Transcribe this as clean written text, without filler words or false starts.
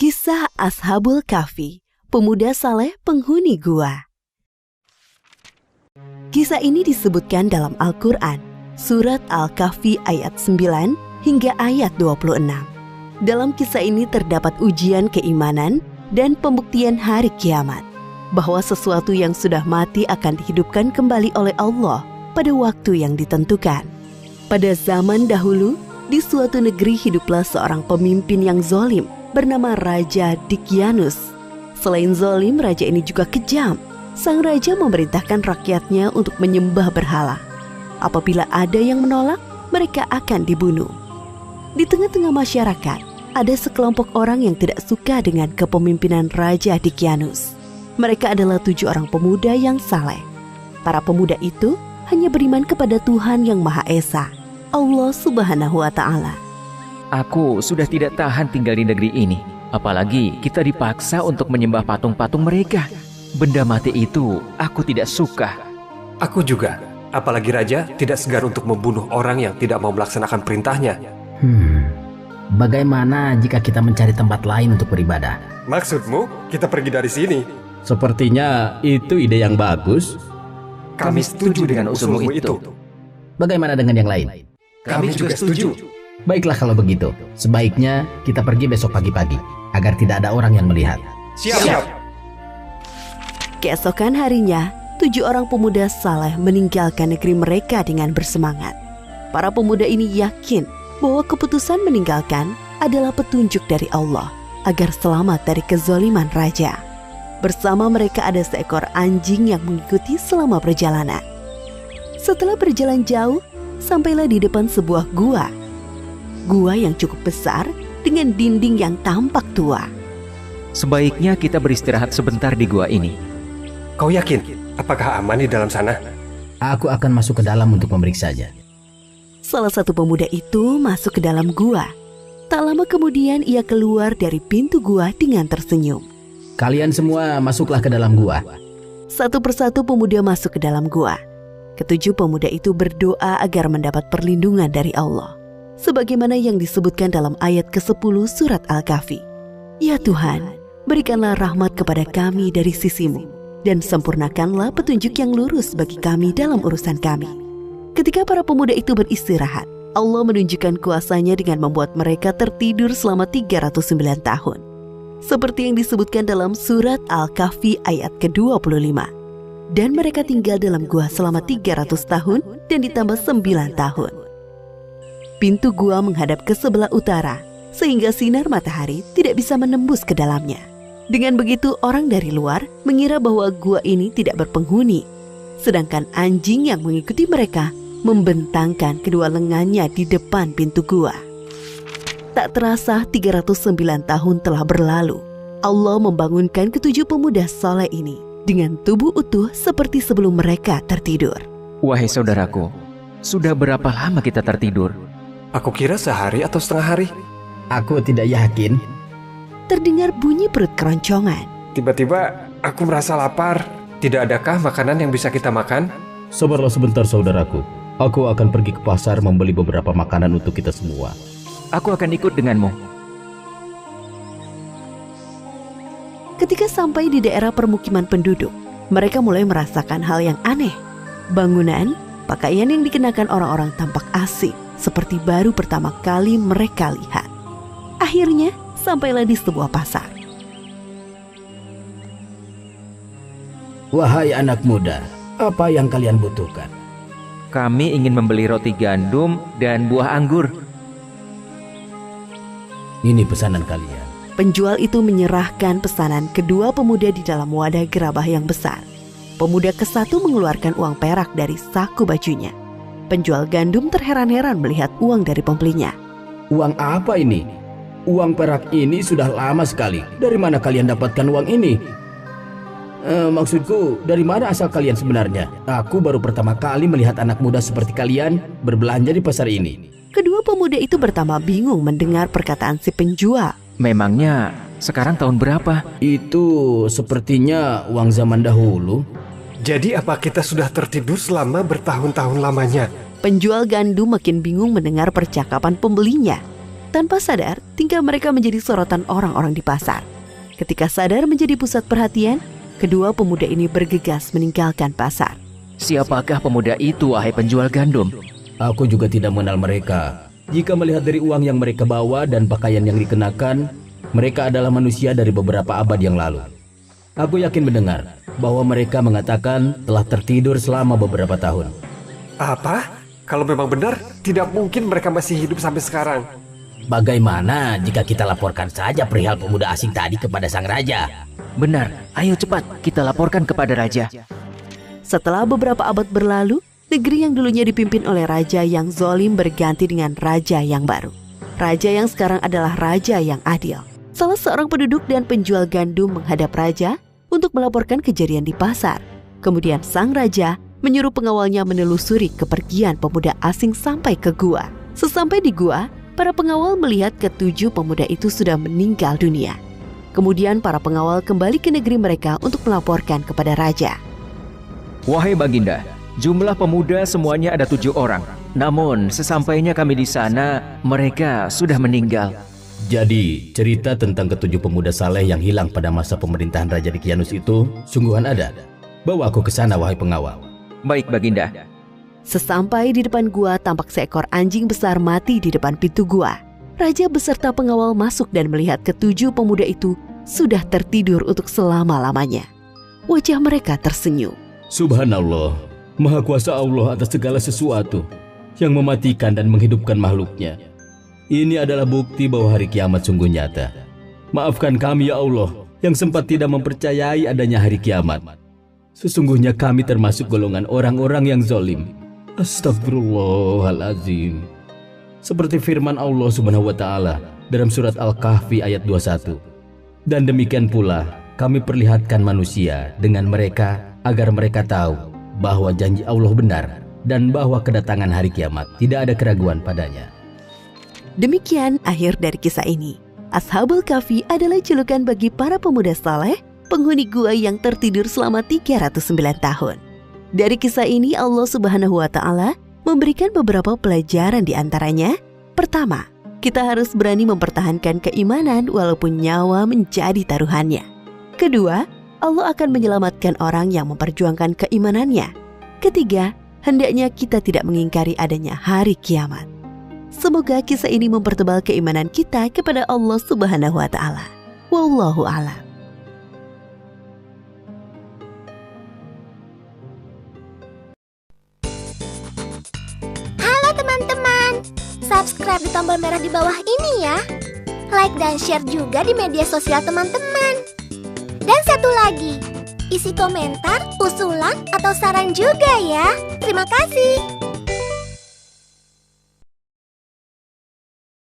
Kisah Ashabul Kahfi, pemuda saleh penghuni gua. Kisah ini disebutkan dalam Al-Quran, surat Al-Kahfi ayat 9 hingga ayat 26. Dalam kisah ini terdapat ujian keimanan dan pembuktian hari kiamat, bahwa sesuatu yang sudah mati akan dihidupkan kembali oleh Allah pada waktu yang ditentukan. Pada zaman dahulu, di suatu negeri hiduplah seorang pemimpin yang zalim bernama Raja Dikyanus. Selain zalim, raja ini juga kejam. Sang raja memerintahkan rakyatnya untuk menyembah berhala. Apabila ada yang menolak, mereka akan dibunuh. Di tengah-tengah masyarakat, ada sekelompok orang yang tidak suka dengan kepemimpinan Raja Dikyanus. Mereka adalah 7 orang pemuda yang saleh. Para pemuda itu hanya beriman kepada Tuhan yang Maha Esa, Allah Subhanahu wa Ta'ala. Aku sudah tidak tahan tinggal di negeri ini. Apalagi kita dipaksa untuk menyembah patung-patung mereka. Benda mati itu aku tidak suka. Aku juga. Apalagi raja tidak segar untuk membunuh orang yang tidak mau melaksanakan perintahnya. Bagaimana jika kita mencari tempat lain untuk beribadah? Maksudmu kita pergi dari sini? Sepertinya itu ide yang bagus. Kami setuju dengan usulmu itu. Bagaimana dengan yang lain? Kami juga setuju. Baiklah kalau begitu, sebaiknya kita pergi besok pagi-pagi, agar tidak ada orang yang melihat. Siap. Keesokan harinya, 7 orang pemuda saleh meninggalkan negeri mereka dengan bersemangat. Para pemuda ini yakin bahwa keputusan meninggalkan adalah petunjuk dari Allah agar selamat dari kezaliman raja. Bersama mereka ada seekor anjing yang mengikuti selama perjalanan. Setelah berjalan jauh, sampailah di depan sebuah gua. Gua yang cukup besar dengan dinding yang tampak tua. Sebaiknya kita beristirahat sebentar di gua ini. Kau yakin? Apakah aman di dalam sana? Aku akan masuk ke dalam untuk memeriksanya. Salah satu pemuda itu masuk ke dalam gua. Tak lama kemudian ia keluar dari pintu gua dengan tersenyum. Kalian semua masuklah ke dalam gua. Satu persatu pemuda masuk ke dalam gua. Ketujuh pemuda itu berdoa agar mendapat perlindungan dari Allah, sebagaimana yang disebutkan dalam ayat ke-10 surat Al-Kahfi. Ya Tuhan, berikanlah rahmat kepada kami dari sisi-Mu, dan sempurnakanlah petunjuk yang lurus bagi kami dalam urusan kami. Ketika para pemuda itu beristirahat, Allah menunjukkan kuasa-Nya dengan membuat mereka tertidur selama 309 tahun. Seperti yang disebutkan dalam surat Al-Kahfi ayat ke-25. Dan mereka tinggal dalam gua selama 300 tahun dan ditambah 9 tahun. Pintu gua menghadap ke sebelah utara, sehingga sinar matahari tidak bisa menembus ke dalamnya. Dengan begitu orang dari luar mengira bahwa gua ini tidak berpenghuni, sedangkan anjing yang mengikuti mereka membentangkan kedua lengannya di depan pintu gua. Tak terasa 309 tahun telah berlalu. Allah membangunkan ketujuh pemuda saleh ini dengan tubuh utuh seperti sebelum mereka tertidur. Wahai saudaraku, sudah berapa lama kita tertidur? Aku kira sehari atau setengah hari. Aku tidak yakin. Terdengar bunyi perut keroncongan. Tiba-tiba aku merasa lapar. Tidak adakah makanan yang bisa kita makan? Sabarlah sebentar saudaraku. Aku akan pergi ke pasar membeli beberapa makanan untuk kita semua. Aku akan ikut denganmu. Ketika sampai di daerah permukiman penduduk, mereka mulai merasakan hal yang aneh. Bangunan, pakaian yang dikenakan orang-orang tampak asing, seperti baru pertama kali mereka lihat. Akhirnya, sampailah di sebuah pasar. Wahai anak muda, apa yang kalian butuhkan? Kami ingin membeli roti gandum dan buah anggur. Ini pesanan kalian. Penjual itu menyerahkan pesanan kedua pemuda di dalam wadah gerabah yang besar. Pemuda ke-1 mengeluarkan uang perak dari saku bajunya. Penjual gandum terheran-heran melihat uang dari pembelinya. Uang apa ini? Uang perak ini sudah lama sekali. Dari mana kalian dapatkan uang ini? Maksudku, dari mana asal kalian sebenarnya? Aku baru pertama kali melihat anak muda seperti kalian berbelanja di pasar ini. Kedua pemuda itu pertama bingung mendengar perkataan si penjual. Memangnya sekarang tahun berapa? Itu sepertinya uang zaman dahulu. Jadi apa kita sudah tertidur selama bertahun-tahun lamanya? Penjual gandum makin bingung mendengar percakapan pembelinya. Tanpa sadar, tingkah mereka menjadi sorotan orang-orang di pasar. Ketika sadar menjadi pusat perhatian, kedua pemuda ini bergegas meninggalkan pasar. Siapakah pemuda itu, wahai penjual gandum? Aku juga tidak mengenal mereka. Jika melihat dari uang yang mereka bawa dan pakaian yang dikenakan, mereka adalah manusia dari beberapa abad yang lalu. Aku yakin mendengar bahwa mereka mengatakan telah tertidur selama beberapa tahun. Apa? Kalau memang benar, tidak mungkin mereka masih hidup sampai sekarang. Bagaimana jika kita laporkan saja perihal pemuda asing tadi kepada sang raja? Benar, ayo cepat kita laporkan kepada raja. Setelah beberapa abad berlalu, negeri yang dulunya dipimpin oleh raja yang zalim berganti dengan raja yang baru. Raja yang sekarang adalah raja yang adil. Salah seorang penduduk dan penjual gandum menghadap raja untuk melaporkan kejadian di pasar. Kemudian sang raja menyuruh pengawalnya menelusuri kepergian pemuda asing sampai ke gua. Sesampai di gua, para pengawal melihat ketujuh pemuda itu sudah meninggal dunia. Kemudian para pengawal kembali ke negeri mereka untuk melaporkan kepada raja. Wahai Baginda, jumlah pemuda semuanya ada 7 orang. Namun sesampainya kami di sana, mereka sudah meninggal. Jadi, cerita tentang ketujuh pemuda saleh yang hilang pada masa pemerintahan Raja Dicyanus itu sungguhan ada. Bawa aku ke sana, wahai pengawal. Baik Baginda. Sesampai di depan gua, tampak seekor anjing besar mati di depan pintu gua. Raja beserta pengawal masuk dan melihat ketujuh pemuda itu sudah tertidur untuk selama-lamanya. Wajah mereka tersenyum. Subhanallah, Maha Kuasa Allah atas segala sesuatu yang mematikan dan menghidupkan makhluknya. Ini adalah bukti bahwa hari kiamat sungguh nyata. Maafkan kami ya Allah yang sempat tidak mempercayai adanya hari kiamat. Sesungguhnya kami termasuk golongan orang-orang yang zalim. Astagfirullahalazim. Seperti firman Allah Subhanahu wa taala dalam surat Al-Kahfi ayat 21. Dan demikian pula kami perlihatkan manusia dengan mereka agar mereka tahu bahwa janji Allah benar dan bahwa kedatangan hari kiamat tidak ada keraguan padanya. Demikian akhir dari kisah ini. Ashabul Kahfi adalah julukan bagi para pemuda saleh, penghuni gua yang tertidur selama 309 tahun. Dari kisah ini Allah Subhanahu wa taala memberikan beberapa pelajaran di antaranya. Pertama, kita harus berani mempertahankan keimanan walaupun nyawa menjadi taruhannya. Kedua, Allah akan menyelamatkan orang yang memperjuangkan keimanannya. Ketiga, hendaknya kita tidak mengingkari adanya hari kiamat. Semoga kisah ini mempertebal keimanan kita kepada Allah Subhanahu wa taala. Wallahu a'lam. Halo teman-teman, subscribe di tombol merah di bawah ini ya. Like dan share juga di media sosial teman-teman. Dan satu lagi, isi komentar, usulan, atau saran juga ya. Terima kasih.